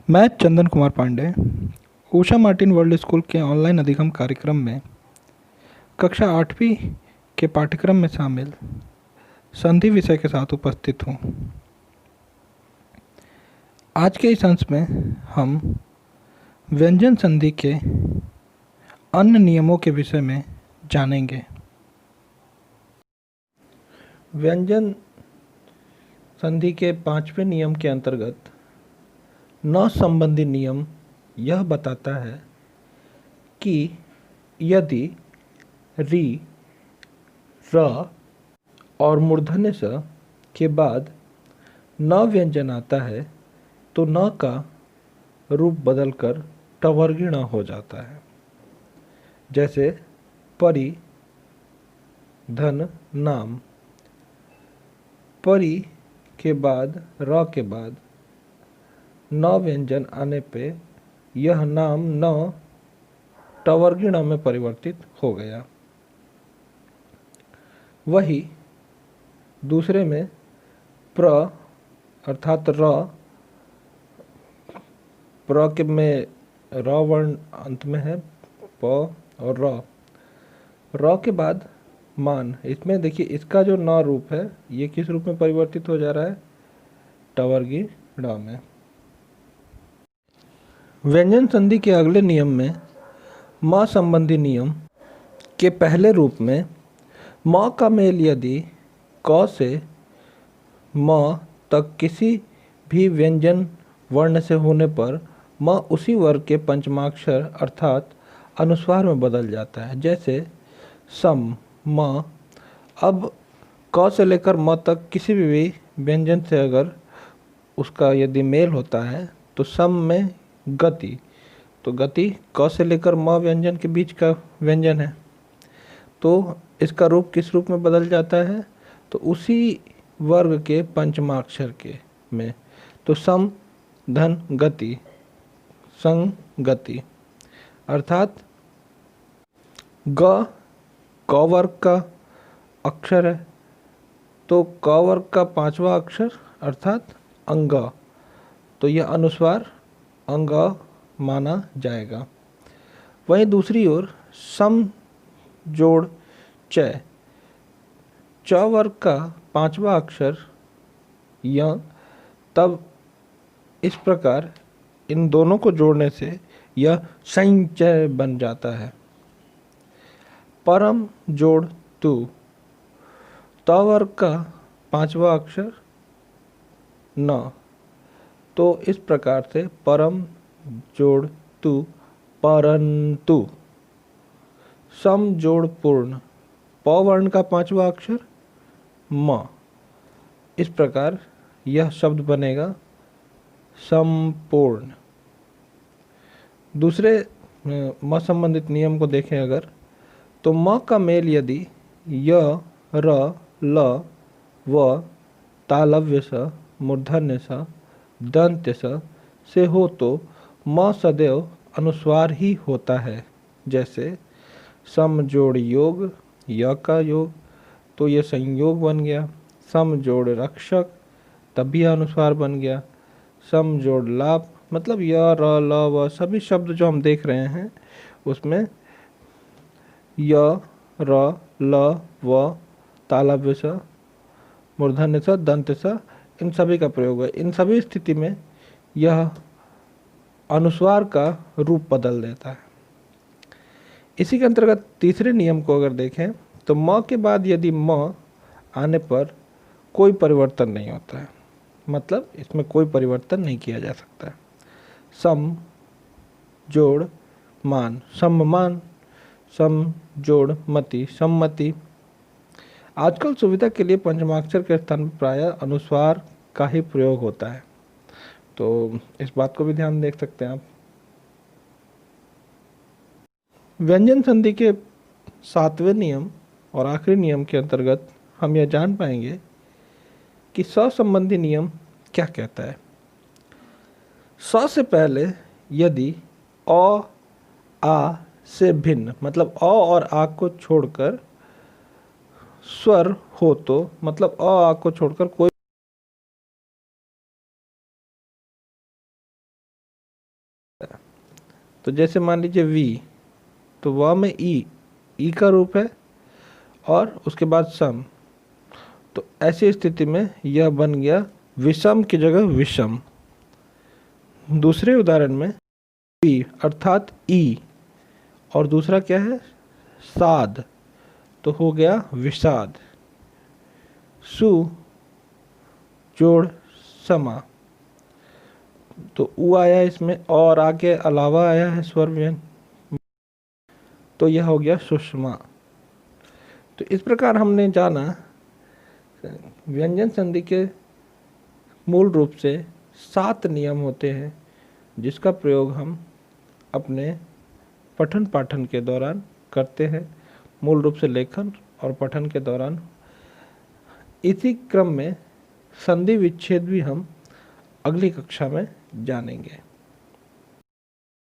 मैं Chandan Kumar Pandey Usha Martin world school के online अधिगम कार्यक्रम में कक्षा 8वीं के पाठ्यक्रम में शामिल संधि विषय के साथ उपस्थित हूँ। आज के इस अंश में हम व्यंजन संधि के अन्य नियमों के विषय में जानेंगे। व्यंजन संधि के 5वें नियम के अंतर्गत न संबंधी नियम यह बताता है कि यदि री, र और मूर्धन्य स के बाद न व्यंजन आता है तो न का रूप बदलकर टवर्गीण हो जाता है। जैसे परि, धन, नाम। परि के बाद, र के बाद न व्यंजन आने पे यह नाम न टवर्गीण में परिवर्तित हो गया। वही दूसरे में प्र अर्थात प्र के में र वर्ण अंत में है, प और र के बाद मान। इसमें देखिए इसका जो न रूप है ये किस रूप में परिवर्तित हो जा रहा है? टवर्गीण में। व्यंजन संधि के अगले नियम में म संबंधी नियम के पहले रूप में म का मेल यदि क से म तक किसी भी व्यंजन वर्ण से होने पर म उसी वर्ग के पंचमाक्षर अर्थात अनुस्वार में बदल जाता है। जैसे सम, म। अब क से लेकर म तक किसी भी व्यंजन से अगर उसका यदि मेल होता है तो सम में गति, तो गति क से लेकर म व्यंजन के बीच का व्यंजन है, तो इसका रूप किस रूप में बदल जाता है? तो उसी वर्ग के पंचमाक्षर के में, तो सम धन गति, संगति। अर्थात ग क वर्ग का अक्षर है तो क वर्ग का 5वां अक्षर अर्थात अंग, तो यह अनुस्वार अंग माना जाएगा। वहीं दूसरी ओर सम जोड़ च, च वर्ग का 5वां अक्षर य, तब इस प्रकार इन दोनों को जोड़ने से यह संचय बन जाता है। परम जोड़ तु, त वर्ग का 5वां अक्षर न, तो इस प्रकार से परम जोड़ तु परंतु। सम जोड़ पूर्ण, प वर्ण का 5वां अक्षर म, इस प्रकार यह शब्द बनेगा संपूर्ण। दूसरे म संबंधित नियम को देखें अगर, तो म का मेल यदि य, र, ल, व, तालव्य स, मूर्धन्य स, दंत्य स से हो तो म सदैव अनुस्वार ही होता है। जैसे सम जोड़ योग, य का योग, तो ये संयोग बन गया। सम जोड़ रक्षक, तब भी अनुस्वार बन गया। सम जोड़ लाभ, मतलब य, र, ल, व सभी शब्द जो हम देख रहे हैं उसमें य, र, ल, व, तालव्य स, मूर्धन्य स, दंत्य स, इन सभी का प्रयोग है। इन सभी स्थिति में यह अनुस्वार का रूप बदल देता है। इसी के अंतर्गत तीसरे नियम को अगर देखें तो म के बाद यदि म आने पर कोई परिवर्तन नहीं होता है, मतलब इसमें कोई परिवर्तन नहीं किया जा सकता है। सम जोड़ मान, सम्मान। सम जोड़ मति, सम्मति। आजकल सुविधा के लिए पंचमाक्षर के स्थान पर प्रायः अनुस्वार का ही प्रयोग होता है, तो इस बात को भी ध्यान देख सकते हैं आप। व्यंजन संधि के 7वें नियम और आखिरी नियम के अंतर्गत हम यह जान पाएंगे कि स संबंधी नियम क्या कहता है। स से पहले यदि अ, आ से भिन्न, मतलब अ और आ को छोड़कर स्वर हो तो, मतलब अ, आ को छोड़कर कोई तो जैसे मान लीजिए वी, तो व में ई का रूप है और उसके बाद सम, तो ऐसी स्थिति में यह बन गया विषम की जगह विषम। दूसरे उदाहरण में पी अर्थात ई और दूसरा क्या है साद, तो हो गया विषाद। सु जोड़ समा, तो उ आया इसमें और आगे अलावा आया है स्वर व्यंजन, तो यह हो गया सुषमा। तो इस प्रकार हमने जाना व्यंजन संधि के मूल रूप से 7 नियम होते हैं जिसका प्रयोग हम अपने पठन पाठन के दौरान करते हैं, मूल रूप से लेखन और पठन के दौरान। इसी क्रम में संधि विच्छेद भी हम अगली कक्षा में जानेंगे।